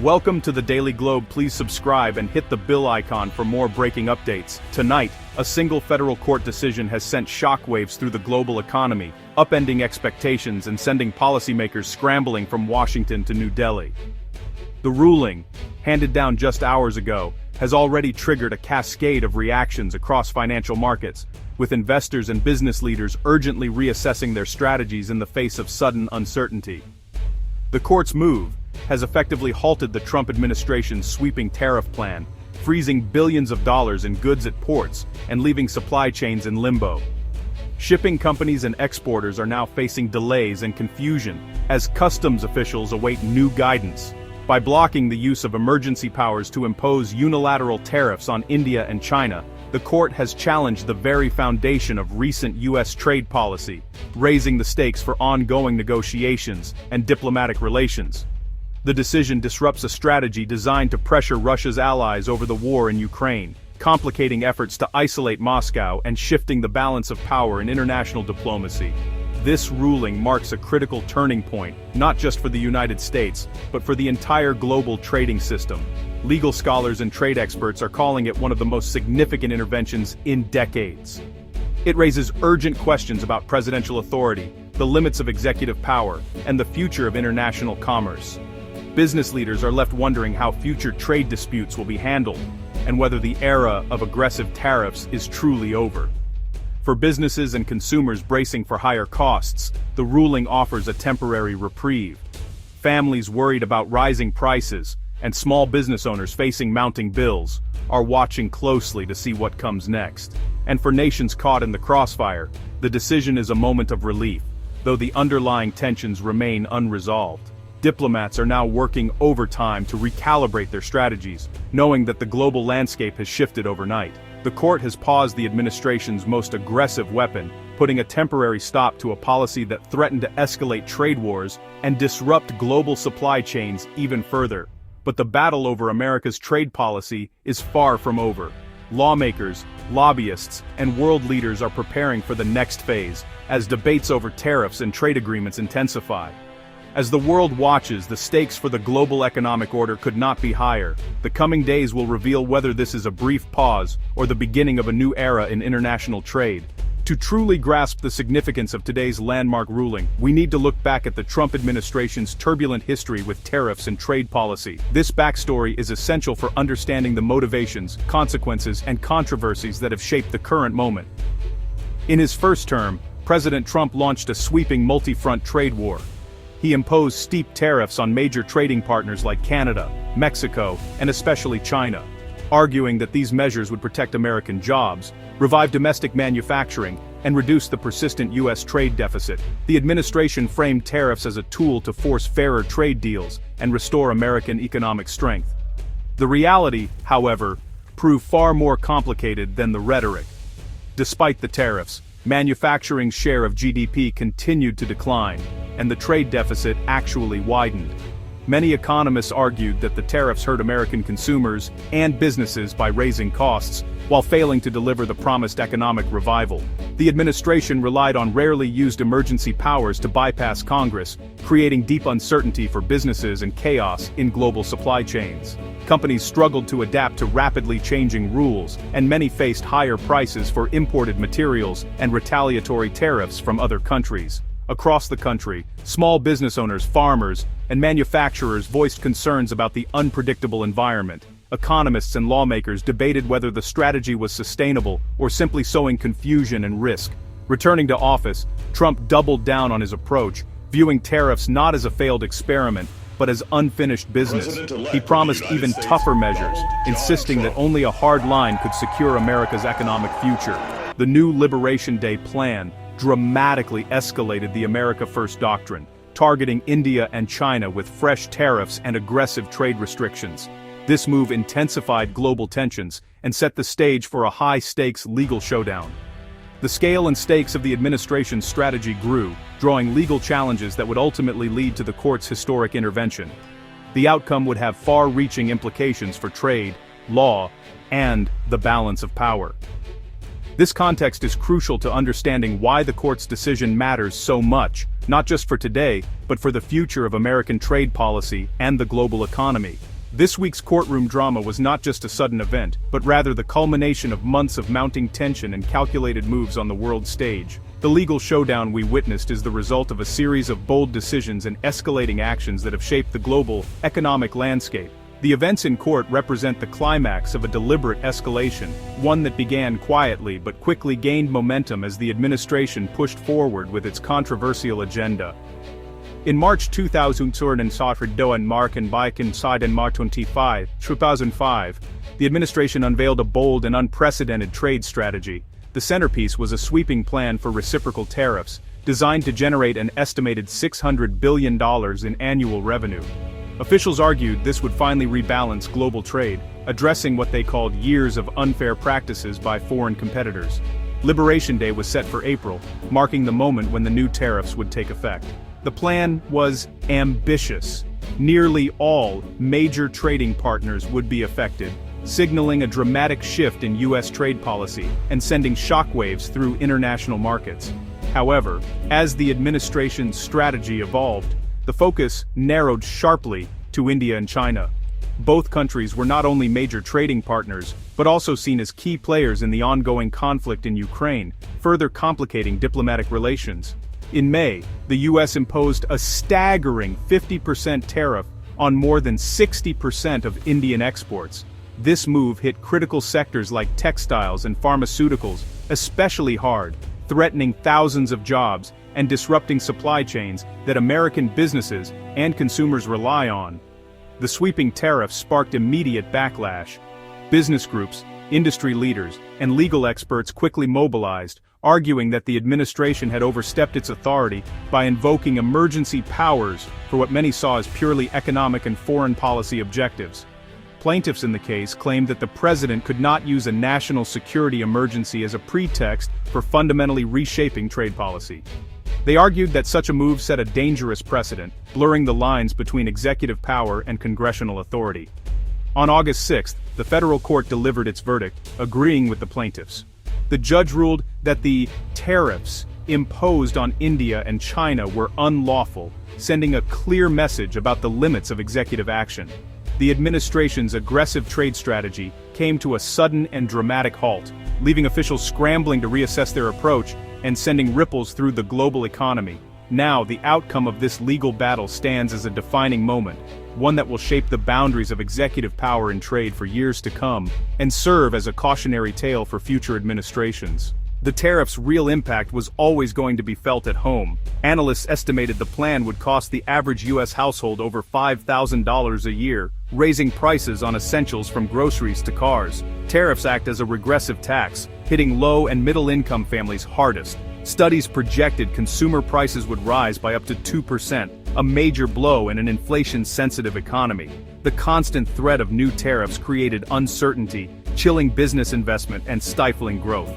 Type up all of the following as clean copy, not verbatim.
Welcome to the Daily Globe. Please subscribe and hit the bell icon for more breaking updates. Tonight, a single federal court decision has sent shockwaves through the global economy, upending expectations and sending policymakers scrambling from Washington to New Delhi. The ruling, handed down just hours ago, has already triggered a cascade of reactions across financial markets, with investors and business leaders urgently reassessing their strategies in the face of sudden uncertainty. The court's move has effectively halted the Trump administration's sweeping tariff plan, freezing billions of dollars in goods at ports and leaving supply chains in limbo. Shipping companies and exporters are now facing delays and confusion as customs officials await new guidance. By blocking the use of emergency powers to impose unilateral tariffs on India and China, the court has challenged the very foundation of recent U.S. trade policy, raising the stakes for ongoing negotiations and diplomatic relations. The decision disrupts a strategy designed to pressure Russia's allies over the war in Ukraine, complicating efforts to isolate Moscow and shifting the balance of power in international diplomacy. This ruling marks a critical turning point, not just for the United States, but for the entire global trading system. Legal scholars and trade experts are calling it one of the most significant interventions in decades. It raises urgent questions about presidential authority, the limits of executive power, and the future of international commerce. Business leaders are left wondering how future trade disputes will be handled, and whether the era of aggressive tariffs is truly over. For businesses and consumers bracing for higher costs, the ruling offers a temporary reprieve. Families worried about rising prices, and small business owners facing mounting bills, are watching closely to see what comes next. And for nations caught in the crossfire, the decision is a moment of relief, though the underlying tensions remain unresolved. Diplomats are now working overtime to recalibrate their strategies, knowing that the global landscape has shifted overnight. The court has paused the administration's most aggressive weapon, putting a temporary stop to a policy that threatened to escalate trade wars and disrupt global supply chains even further. But the battle over America's trade policy is far from over. Lawmakers, lobbyists, and world leaders are preparing for the next phase, as debates over tariffs and trade agreements intensify. As the world watches, the stakes for the global economic order could not be higher. The coming days will reveal whether this is a brief pause or the beginning of a new era in international trade. To truly grasp the significance of today's landmark ruling, we need to look back at the Trump administration's turbulent history with tariffs and trade policy. This backstory is essential for understanding the motivations, consequences, and controversies that have shaped the current moment. In his first term, President Trump launched a sweeping multi-front trade war. He imposed steep tariffs on major trading partners like Canada, Mexico, and especially China, arguing that these measures would protect American jobs, revive domestic manufacturing, and reduce the persistent U.S. trade deficit. The administration framed tariffs as a tool to force fairer trade deals and restore American economic strength. The reality, however, proved far more complicated than the rhetoric. Despite the tariffs, manufacturing's share of GDP continued to decline, and the trade deficit actually widened. Many economists argued that the tariffs hurt American consumers and businesses by raising costs, while failing to deliver the promised economic revival. The administration relied on rarely used emergency powers to bypass Congress, creating deep uncertainty for businesses and chaos in global supply chains. Companies struggled to adapt to rapidly changing rules, and many faced higher prices for imported materials and retaliatory tariffs from other countries. Across the country, small business owners, farmers, and manufacturers voiced concerns about the unpredictable environment. Economists and lawmakers debated whether the strategy was sustainable or simply sowing confusion and risk. Returning to office, Trump doubled down on his approach, viewing tariffs not as a failed experiment, but as unfinished business. He promised even tougher measures, insisting that only a hard line could secure America's economic future. The new Liberation Day plan dramatically escalated the America First doctrine, targeting India and China with fresh tariffs and aggressive trade restrictions. This move intensified global tensions and set the stage for a high-stakes legal showdown. The scale and stakes of the administration's strategy grew, drawing legal challenges that would ultimately lead to the court's historic intervention. The outcome would have far-reaching implications for trade, law, and the balance of power. This context is crucial to understanding why the court's decision matters so much, not just for today, but for the future of American trade policy and the global economy. This week's courtroom drama was not just a sudden event, but rather the culmination of months of mounting tension and calculated moves on the world stage. The legal showdown we witnessed is the result of a series of bold decisions and escalating actions that have shaped the global economic landscape. The events in court represent the climax of a deliberate escalation, one that began quietly but quickly gained momentum as the administration pushed forward with its controversial agenda. In March 2005, the administration unveiled a bold and unprecedented trade strategy. The centerpiece was a sweeping plan for reciprocal tariffs, designed to generate an estimated $600 billion in annual revenue. Officials argued this would finally rebalance global trade, addressing what they called years of unfair practices by foreign competitors. Liberation Day was set for April, marking the moment when the new tariffs would take effect. The plan was ambitious. Nearly all major trading partners would be affected, signaling a dramatic shift in U.S. trade policy and sending shockwaves through international markets. However, as the administration's strategy evolved, the focus narrowed sharply to India and China. Both countries were not only major trading partners, but also seen as key players in the ongoing conflict in Ukraine, further complicating diplomatic relations. In May, the U.S. imposed a staggering 50% tariff on more than 60% of Indian exports. This move hit critical sectors like textiles and pharmaceuticals especially hard, threatening thousands of jobs and disrupting supply chains that American businesses and consumers rely on. The sweeping tariffs sparked immediate backlash. Business groups, industry leaders, and legal experts quickly mobilized, arguing that the administration had overstepped its authority by invoking emergency powers for what many saw as purely economic and foreign policy objectives. Plaintiffs in the case claimed that the president could not use a national security emergency as a pretext for fundamentally reshaping trade policy. They argued that such a move set a dangerous precedent, blurring the lines between executive power and congressional authority. On August 6, the federal court delivered its verdict, agreeing with the plaintiffs. The judge ruled that the tariffs imposed on India and China were unlawful, sending a clear message about the limits of executive action. The administration's aggressive trade strategy came to a sudden and dramatic halt, leaving officials scrambling to reassess their approach and sending ripples through the global economy. Now, the outcome of this legal battle stands as a defining moment, one that will shape the boundaries of executive power in trade for years to come, and serve as a cautionary tale for future administrations. The tariffs' real impact was always going to be felt at home. Analysts estimated the plan would cost the average U.S. household over $5,000 a year, raising prices on essentials from groceries to cars. Tariffs act as a regressive tax, hitting low and middle-income families hardest. Studies projected consumer prices would rise by up to 2%, a major blow in an inflation-sensitive economy. The constant threat of new tariffs created uncertainty, chilling business investment and stifling growth.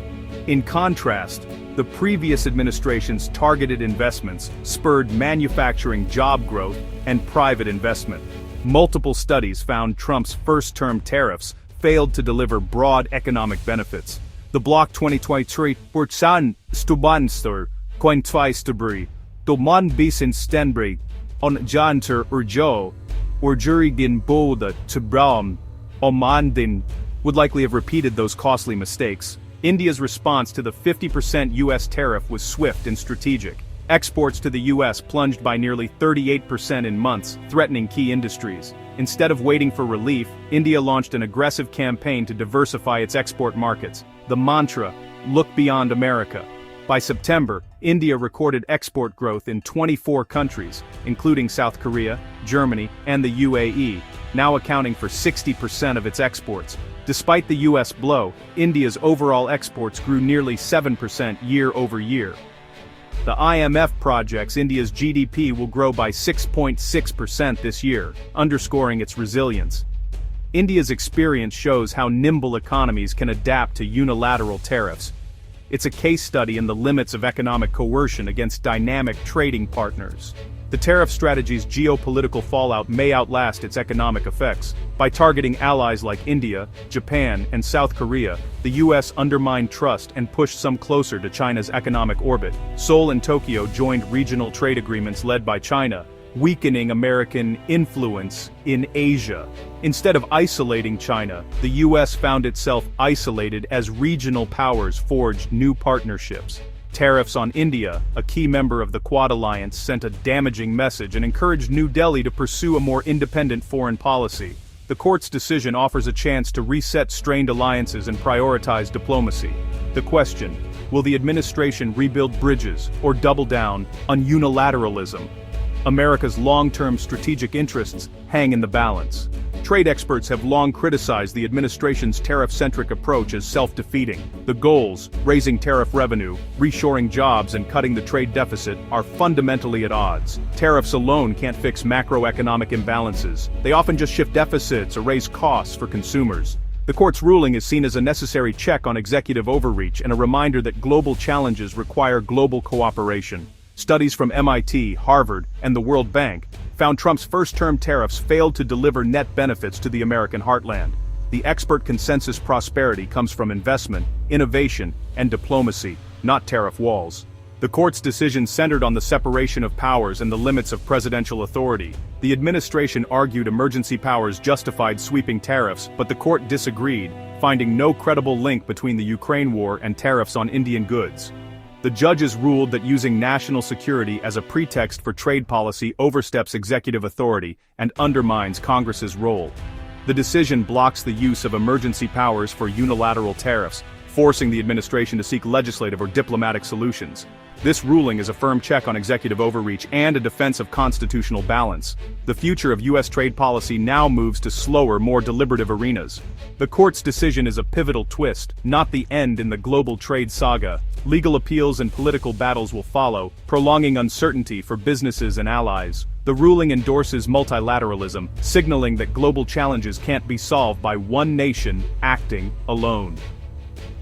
In contrast, the previous administration's targeted investments spurred manufacturing job growth and private investment. Multiple studies found Trump's first-term tariffs failed to deliver broad economic benefits. The Block 2023 Portsan Stubanster Cointweistabri, Doman Bisin Stenbri, on Janter Urjo, or Jurigin Boda Tibram, Omandin, would likely have repeated those costly mistakes. India's response to the 50% U.S. tariff was swift and strategic. Exports to the U.S. plunged by nearly 38% in months, threatening key industries. Instead of waiting for relief, India launched an aggressive campaign to diversify its export markets. The mantra, "Look beyond America." By September, India recorded export growth in 24 countries, including South Korea, Germany, and the UAE, now accounting for 60% of its exports. Despite the U.S. blow, India's overall exports grew nearly 7% year over year. The IMF projects India's GDP will grow by 6.6% this year, underscoring its resilience. India's experience shows how nimble economies can adapt to unilateral tariffs. It's a case study in the limits of economic coercion against dynamic trading partners. The tariff strategy's geopolitical fallout may outlast its economic effects. By targeting allies like India, Japan, and South Korea, the U.S. undermined trust and pushed some closer to China's economic orbit. Seoul and Tokyo joined regional trade agreements led by China, weakening American influence in Asia. Instead of isolating China, the US found itself isolated as regional powers forged new partnerships. Tariffs on India, a key member of the Quad alliance, sent a damaging message and encouraged New Delhi to pursue a more independent foreign policy. The court's decision offers a chance to reset strained alliances and prioritize diplomacy. The question: will the administration rebuild bridges or double down on unilateralism? America's long-term strategic interests hang in the balance. Trade experts have long criticized the administration's tariff-centric approach as self-defeating. The goals, raising tariff revenue, reshoring jobs, and cutting the trade deficit, are fundamentally at odds. Tariffs alone can't fix macroeconomic imbalances. They often just shift deficits or raise costs for consumers. The court's ruling is seen as a necessary check on executive overreach and a reminder that global challenges require global cooperation. Studies from MIT, Harvard, and the World Bank found Trump's first-term tariffs failed to deliver net benefits to the American heartland. The expert consensus prosperity comes from investment, innovation, and diplomacy, not tariff walls. The court's decision centered on the separation of powers and the limits of presidential authority. The administration argued emergency powers justified sweeping tariffs, but the court disagreed, finding no credible link between the Ukraine war and tariffs on Indian goods. The judges ruled that using national security as a pretext for trade policy oversteps executive authority and undermines Congress's role. The decision blocks the use of emergency powers for unilateral tariffs, forcing the administration to seek legislative or diplomatic solutions. This ruling is a firm check on executive overreach and a defense of constitutional balance. The future of U.S. trade policy now moves to slower, more deliberative arenas. The court's decision is a pivotal twist, not the end in the global trade saga. Legal appeals and political battles will follow, prolonging uncertainty for businesses and allies. The ruling endorses multilateralism, signaling that global challenges can't be solved by one nation acting alone.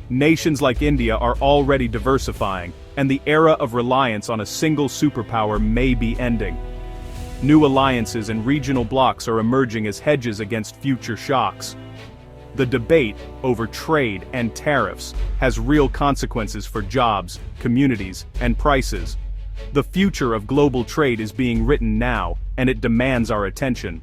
Nations like India are already diversifying, and the era of reliance on a single superpower may be ending. New alliances and regional blocs are emerging as hedges against future shocks. The debate over trade and tariffs has real consequences for jobs, communities, and prices. The future of global trade is being written now, and it demands our attention.